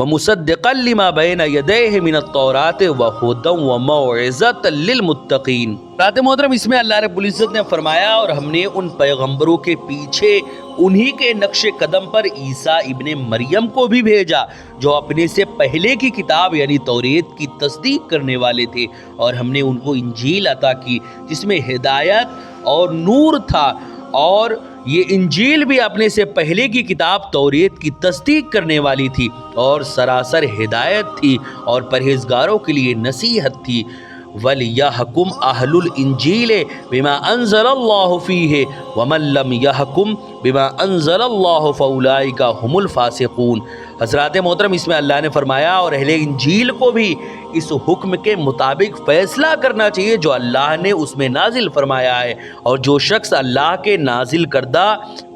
ومصدقا لما بین یدیہ من التوراۃ وہدی وموعظۃ للمتقین۔ رات محترم اس میں اللہ رب العزت نے فرمایا اور ہم نے ان پیغمبروں کے پیچھے انہی کے نقش قدم پر عیسیٰ ابن مریم کو بھی بھیجا جو اپنے سے پہلے کی کتاب یعنی توریت کی تصدیق کرنے والے تھے، اور ہم نے ان کو انجیل عطا کی جس میں ہدایت اور نور تھا، اور یہ انجیل بھی اپنے سے پہلے کی کتاب توریت کی تصدیق کرنے والی تھی اور سراسر ہدایت تھی اور پرہیزگاروں کے لیے نصیحت تھی۔ وَلْيَحْكُمْ أَهْلُ الْإِنْجِيلِ بِمَا أَنزَلَ اللَّهُ فِيهِ وَمَنْ لَمْ يَحْكُمْ بِمَا أَنزَلَ اللَّهُ فَأُولَئِكَ هُمُ الْفَاسِقُونَ۔ حضرات محترم اس میں اللہ نے فرمایا اور اہل انجیل کو بھی اس حکم کے مطابق فیصلہ کرنا چاہیے جو اللہ نے اس میں نازل فرمایا ہے، اور جو شخص اللہ کے نازل کردہ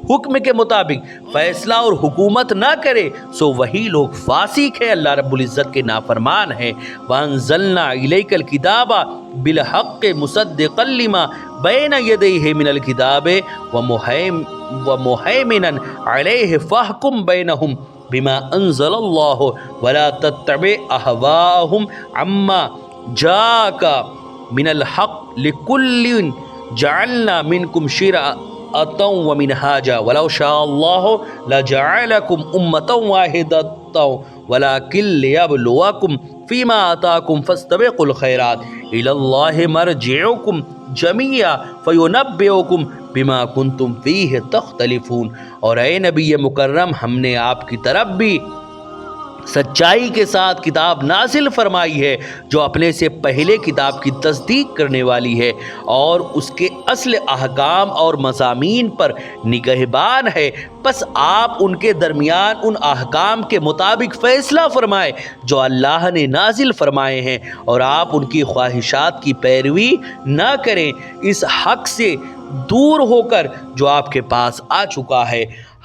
حکم کے مطابق فیصلہ اور حکومت نہ کرے سو وہی لوگ فاسق ہیں، اللہ رب العزت کے نافرمان ہیں۔ وَأَنزَلْنَا إِلَيْكَ الْكِتَابَ بِالْحَقِّ مُصَدِّقًا لِمَا بَيْنَ يَدَيْهِ مِنَ الْكِتَابِ وَمُهَيْمِنًا عَلَيْهِ فَاحْكُم بَيْنَهُم بِمَا أَنزَلَ اللَّهُ وَلَا تَتَّبِعْ أَهْوَاءَهُمْ عَمَّا جَاءَكَ مِنَ الْحَقِّ لِكُلٍّ جَعَلْنَا مِنكُمْ شِرْعَةً ومنهاجا ولو شاء الله لجعلكم أمة واحدة ولكن ليبلوكم فيما آتاكم فاستبقوا الخيرات إلى الله مرجعكم جميعا فينبئكم بما كنتم فيه تختلفون۔ اور اے نبی مکرم ہم نے آپ کی طرف بھی سچائی کے ساتھ کتاب نازل فرمائی ہے جو اپنے سے پہلے کتاب کی تصدیق کرنے والی ہے اور اس کے اصل احکام اور مضامین پر نگہبان ہے، پس آپ ان کے درمیان ان احکام کے مطابق فیصلہ فرمائے جو اللہ نے نازل فرمائے ہیں، اور آپ ان کی خواہشات کی پیروی نہ کریں اس حق سے دور ہو کر جو آپ کے پاس آ چکا ہے۔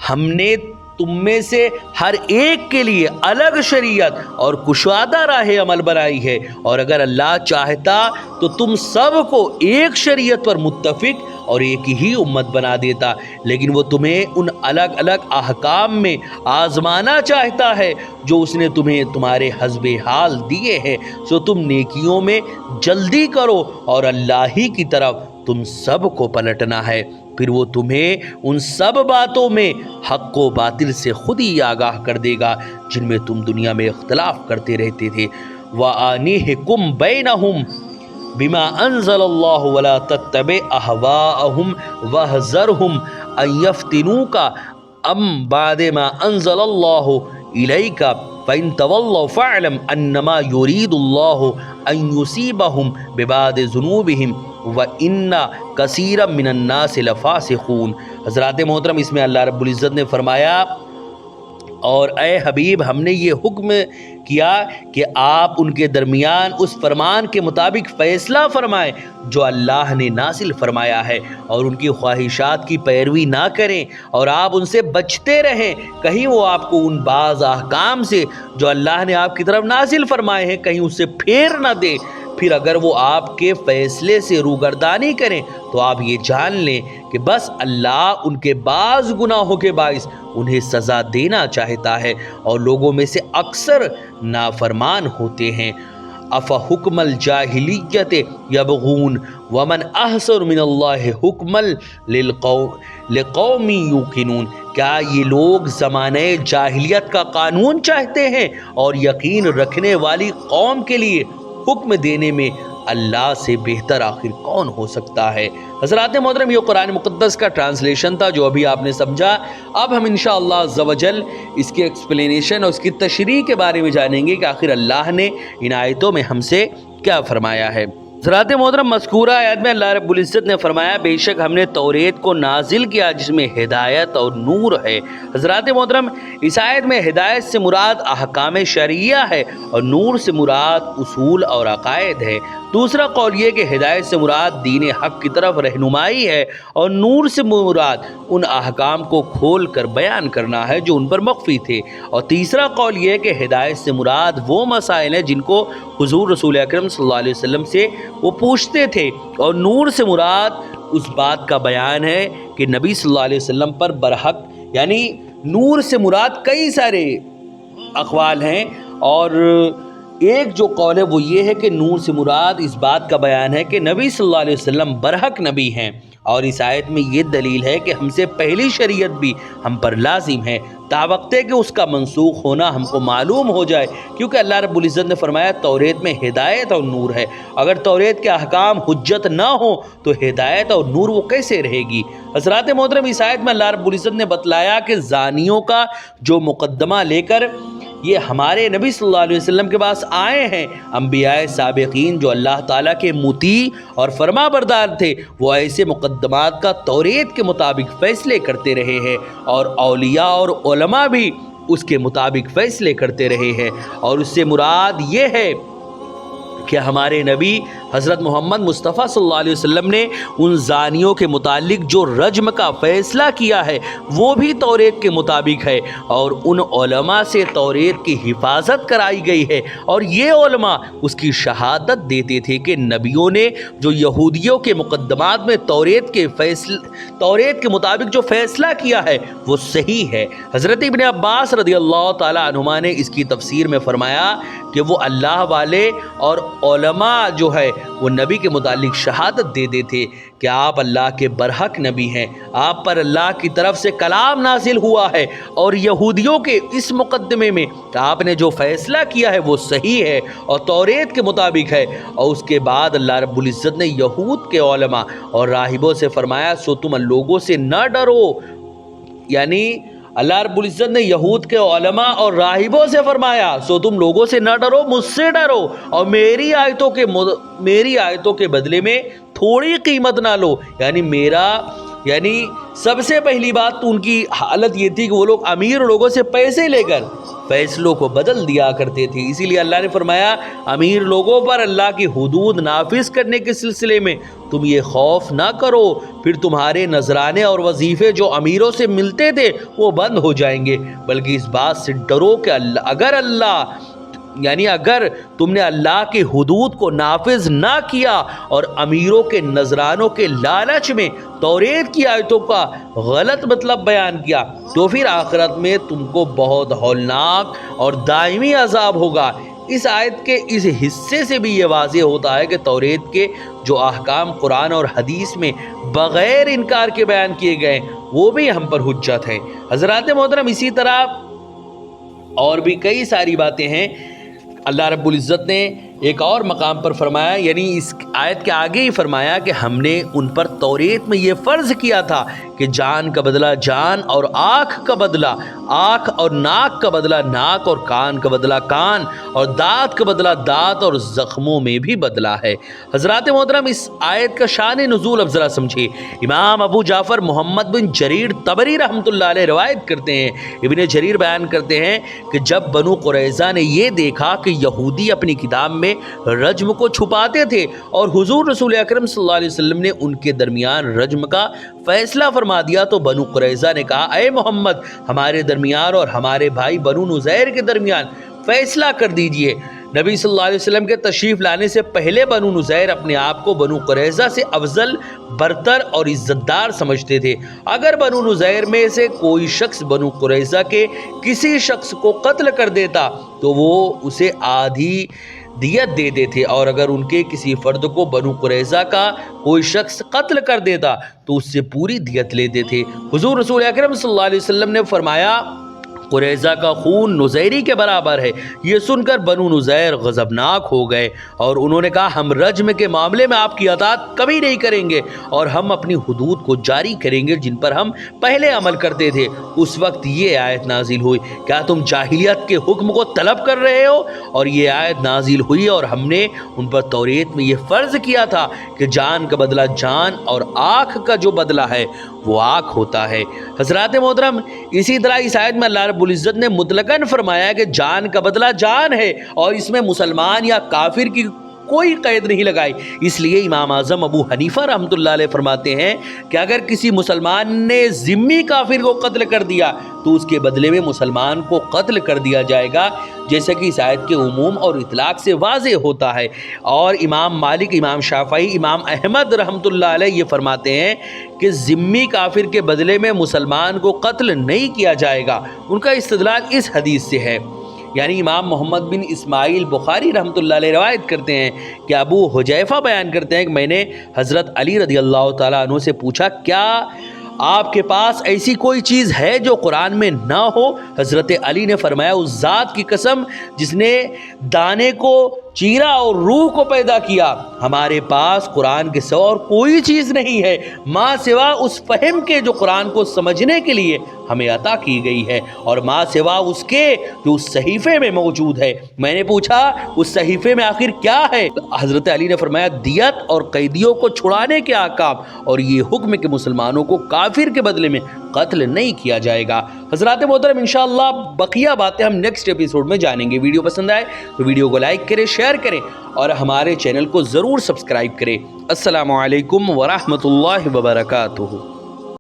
ہم نے تم میں سے ہر ایک کے لیے الگ شریعت اور کشادہ راہ عمل بنائی ہے، اور اگر اللہ چاہتا تو تم سب کو ایک شریعت پر متفق اور ایک ہی امت بنا دیتا، لیکن وہ تمہیں ان الگ الگ احکام میں آزمانا چاہتا ہے جو اس نے تمہیں تمہارے حسب حال دیے ہیں، سو تم نیکیوں میں جلدی کرو اور اللہ ہی کی طرف تم سب کو پلٹنا ہے، پھر وہ تمہیں ان سب باتوں میں حق و باطل سے خود ہی آگاہ کر دے گا جن میں تم دنیا میں اختلاف کرتے رہتے تھے۔ وَأَنِحْكُمْ بَيْنَهُمْ بِمَا أَنزَلَ اللَّهُ وَلَا تَتَّبِعْ أَهْوَاءَهُمْ وَاحْذَرْهُمْ أَن يَفْتِنُوكَ عَن بَعْدِ مَا أَنزَلَ اللَّهُ إِلَيْكَ فَإِن تَوَلَّوْا فَاعْلَمْ أَنَّمَا يُرِيدُ اللَّهُ أَن يُصِيبَهُم بِبَعْضِ ذُنُوبِهِمْ وَإِنَّ كَثِيرًا مِّنَ النَّاسِ لَفَاسِقُونَ۔ حضرات محترم اس میں اللہ رب العزت نے فرمایا اور اے حبیب ہم نے یہ حکم کیا کہ آپ ان کے درمیان اس فرمان کے مطابق فیصلہ فرمائیں جو اللہ نے نازل فرمایا ہے، اور ان کی خواہشات کی پیروی نہ کریں اور آپ ان سے بچتے رہیں، کہیں وہ آپ کو ان بعض احکام سے جو اللہ نے آپ کی طرف نازل فرمائے ہیں کہیں اس سے پھیر نہ دیں، پھر اگر وہ آپ کے فیصلے سے روگردانی کریں تو آپ یہ جان لیں کہ بس اللہ ان کے بعض گناہوں کے باعث انہیں سزا دینا چاہتا ہے، اور لوگوں میں سے اکثر نافرمان ہوتے ہیں۔ افحکم الجاہلیت یبغون ومن احسن من اللہ حکما لقوم یوقنون۔ کیا یہ لوگ زمانہ جاہلیت کا قانون چاہتے ہیں اور یقین رکھنے والی قوم کے لیے حکم دینے میں اللہ سے بہتر آخر کون ہو سکتا ہے۔ حضرات محترم یہ قرآن مقدس کا ٹرانسلیشن تھا جو ابھی آپ نے سمجھا۔ اب ہم انشاءاللہ عز و جل اس کی ایکسپلینیشن اور اس کی تشریح کے بارے میں جانیں گے کہ آخر اللہ نے ان آیتوں میں ہم سے کیا فرمایا ہے۔ حضرات محترم مذکورہ آیات میں اللہ رب العزت نے فرمایا بے شک ہم نے توریت کو نازل کیا جس میں ہدایت اور نور ہے۔ حضرات محترم اس آیت میں ہدایت سے مراد احکام شرعیہ ہے اور نور سے مراد اصول اور عقائد ہے۔ دوسرا قول یہ کہ ہدایت سے مراد دین حق کی طرف رہنمائی ہے اور نور سے مراد ان احکام کو کھول کر بیان کرنا ہے جو ان پر مخفی تھے، اور تیسرا قول یہ کہ ہدایت سے مراد وہ مسائل ہیں جن کو حضور رسول اکرم صلی اللہ علیہ وسلم سے وہ پوچھتے تھے، اور نور سے مراد اس بات کا بیان ہے کہ نبی صلی اللہ علیہ وسلم پر برحق، یعنی نور سے مراد کئی سارے اقوال ہیں، اور ایک جو قول ہے وہ یہ ہے کہ نور سے مراد اس بات کا بیان ہے کہ نبی صلی اللہ علیہ وسلم برحق نبی ہیں، اور اس آیت میں یہ دلیل ہے کہ ہم سے پہلی شریعت بھی ہم پر لازم ہے تاوقتے کہ اس کا منسوخ ہونا ہم کو معلوم ہو جائے، کیونکہ اللہ رب العزت نے فرمایا توریت میں ہدایت اور نور ہے۔ اگر توریت کے احکام حجت نہ ہو تو ہدایت اور نور وہ کیسے رہے گی؟ حضرات محترم، اس آیت میں اللہ رب العزت نے بتلایا کہ زانیوں کا جو مقدمہ لے کر یہ ہمارے نبی صلی اللہ علیہ وسلم کے پاس آئے ہیں، انبیاء سابقین جو اللہ تعالیٰ کے مطیع اور فرما بردار تھے، وہ ایسے مقدمات کا توریت کے مطابق فیصلے کرتے رہے ہیں، اور اولیاء اور علماء بھی اس کے مطابق فیصلے کرتے رہے ہیں، اور اس سے مراد یہ ہے کہ ہمارے نبی حضرت محمد مصطفیٰ صلی اللہ علیہ وسلم نے ان زانیوں کے متعلق جو رجم کا فیصلہ کیا ہے وہ بھی توریت کے مطابق ہے، اور ان علماء سے توریت کی حفاظت کرائی گئی ہے، اور یہ علماء اس کی شہادت دیتے تھے کہ نبیوں نے جو یہودیوں کے مقدمات میں توریت کے مطابق جو فیصلہ کیا ہے وہ صحیح ہے۔ حضرت ابن عباس رضی اللہ تعالی عنہما نے اس کی تفسیر میں فرمایا کہ وہ اللہ والے اور علماء جو ہے وہ نبی کے متعلق شہادت دیتے تھے کہ آپ اللہ کے برحق نبی ہیں، آپ پر اللہ کی طرف سے کلام نازل ہوا ہے، اور یہودیوں کے اس مقدمے میں آپ نے جو فیصلہ کیا ہے وہ صحیح ہے اور توریت کے مطابق ہے۔ اور اس کے بعد اللہ رب العزت نے یہود کے علماء اور راہبوں سے فرمایا سو تم لوگوں سے نہ ڈرو، یعنی اللہ رب العزت نے یہود کے علماء اور راہبوں سے فرمایا سو تم لوگوں سے نہ ڈرو، مجھ سے ڈرو، اور میری آیتوں کے بدلے میں تھوڑی قیمت نہ لو۔ یعنی سب سے پہلی بات تو ان کی حالت یہ تھی کہ وہ لوگ امیر لوگوں سے پیسے لے کر فیصلوں کو بدل دیا کرتے تھے، اسی لیے اللہ نے فرمایا امیر لوگوں پر اللہ کی حدود نافذ کرنے کے سلسلے میں تم یہ خوف نہ کرو، پھر تمہارے نذرانے اور وظیفے جو امیروں سے ملتے تھے وہ بند ہو جائیں گے، بلکہ اس بات سے ڈرو کہ اگر تم نے اللہ کی حدود کو نافذ نہ کیا اور امیروں کے نذرانوں کے لالچ میں توریت کی آیتوں کا غلط مطلب بیان کیا تو پھر آخرت میں تم کو بہت ہولناک اور دائمی عذاب ہوگا۔ اس آیت کے اس حصے سے بھی یہ واضح ہوتا ہے کہ توریت کے جو احکام قرآن اور حدیث میں بغیر انکار کے بیان کیے گئے وہ بھی ہم پر حجت ہیں۔ حضرات محترم، اسی طرح اور بھی کئی ساری باتیں ہیں۔ اللہ رب العزت نے ایک اور مقام پر فرمایا، یعنی اس آیت کے آگے ہی فرمایا کہ ہم نے ان پر توریت میں یہ فرض کیا تھا کہ جان کا بدلہ جان، اور آنکھ کا بدلہ آنکھ، اور ناک کا بدلہ ناک، اور کان کا بدلہ کان، اور دانت کا بدلہ دانت، اور زخموں میں بھی بدلہ ہے۔ حضرات محترم، اس آیت کا شان نزول اب ذرا سمجھیے۔ امام ابو جعفر محمد بن جریر طبری رحمۃ اللہ علیہ روایت کرتے ہیں، ابن جریر بیان کرتے ہیں کہ جب بنو قریظہ نے یہ دیکھا کہ یہودی اپنی کتاب میں رجم کو چھپاتے تھے اور حضور رسول اکرم صلی اللہ علیہ وسلم نے ان کے درمیان رجم کا فیصلہ فرما دیا، تو بنو قریظہ نے کہا اے محمد ہمارے درمیان اور ہمارے بھائی بنو نذیر کے درمیان فیصلہ کر دیجئے۔ نبی صلی اللہ علیہ وسلم کے تشریف لانے سے پہلے بنو نذیر اپنے آپ کو بنو قریظہ سے افضل، برتر اور عزت دار سمجھتے تھے۔ اگر بنو نذیر میں سے کوئی شخص بنو قریظہ کے کسی شخص کو قتل کر دیتا تو وہ اسے آدھی دیت دیتے تھے، اور اگر ان کے کسی فرد کو بنو قریظہ کا کوئی شخص قتل کر دیتا تو اس سے پوری دیت لیتے تھے۔ حضور رسول اکرم صلی اللہ علیہ وسلم نے فرمایا قریظہ کا خون نذیری کے برابر ہے۔ یہ سن کر بنو نذیر غضبناک ہو گئے اور انہوں نے کہا ہم رجم کے معاملے میں آپ کی اطاعت کبھی نہیں کریں گے اور ہم اپنی حدود کو جاری کریں گے جن پر ہم پہلے عمل کرتے تھے۔ اس وقت یہ آیت نازل ہوئی، کیا تم جاہلیت کے حکم کو طلب کر رہے ہو؟ اور یہ آیت نازل ہوئی اور ہم نے ان پر توریت میں یہ فرض کیا تھا کہ جان کا بدلہ جان اور آنکھ کا جو بدلہ ہے وہ آنکھ ہوتا ہے۔ حضرات محترم، اسی طرح اس آیت میں اللہ رب العزت نے مطلقاً فرمایا کہ جان کا بدلہ جان ہے اور اس میں مسلمان یا کافر کی کوئی قید نہیں لگائی۔ اس لیے امام اعظم ابو حنیفہ رحمۃ اللہ علیہ فرماتے ہیں کہ اگر کسی مسلمان نے ذمی کافر کو قتل کر دیا تو اس کے بدلے میں مسلمان کو قتل کر دیا جائے گا، جیسا کہ اس آیت کے عموم اور اطلاق سے واضح ہوتا ہے۔ اور امام مالک، امام شافعی، امام احمد رحمۃ اللہ علیہ یہ فرماتے ہیں کہ ذمی کافر کے بدلے میں مسلمان کو قتل نہیں کیا جائے گا۔ ان کا استدلال اس حدیث سے ہے۔ یعنی امام محمد بن اسماعیل بخاری رحمۃ اللہ علیہ روایت کرتے ہیں کہ ابو حذیفہ بیان کرتے ہیں کہ میں نے حضرت علی رضی اللہ تعالیٰ عنہ سے پوچھا کیا آپ کے پاس ایسی کوئی چیز ہے جو قرآن میں نہ ہو؟ حضرت علی نے فرمایا اس ذات کی قسم جس نے دانے کو چیرا اور روح کو پیدا کیا، ہمارے پاس قرآن کے سوا اور کوئی چیز نہیں ہے ماں سوا اس فہم کے جو قرآن کو سمجھنے کے لیے ہمیں عطا کی گئی ہے، اور ماں سوا اس کے جو اس صحیفے میں موجود ہے۔ میں نے پوچھا اس صحیفے میں آخر کیا ہے؟ حضرت علی نے فرمایا دیت اور قیدیوں کو چھڑانے کے احکام اور یہ حکم کہ مسلمانوں کو کافر کے بدلے میں قتل نہیں کیا جائے گا۔ حضرات محترم انشاءاللہ بقیہ باتیں ہم نیکسٹ ایپیسوڈ میں جانیں گے۔ ویڈیو پسند آئے تو ویڈیو کو لائک کریں، شیئر کریں اور ہمارے چینل کو ضرور سبسکرائب کریں۔ السلام علیکم ورحمۃ اللہ وبرکاتہ۔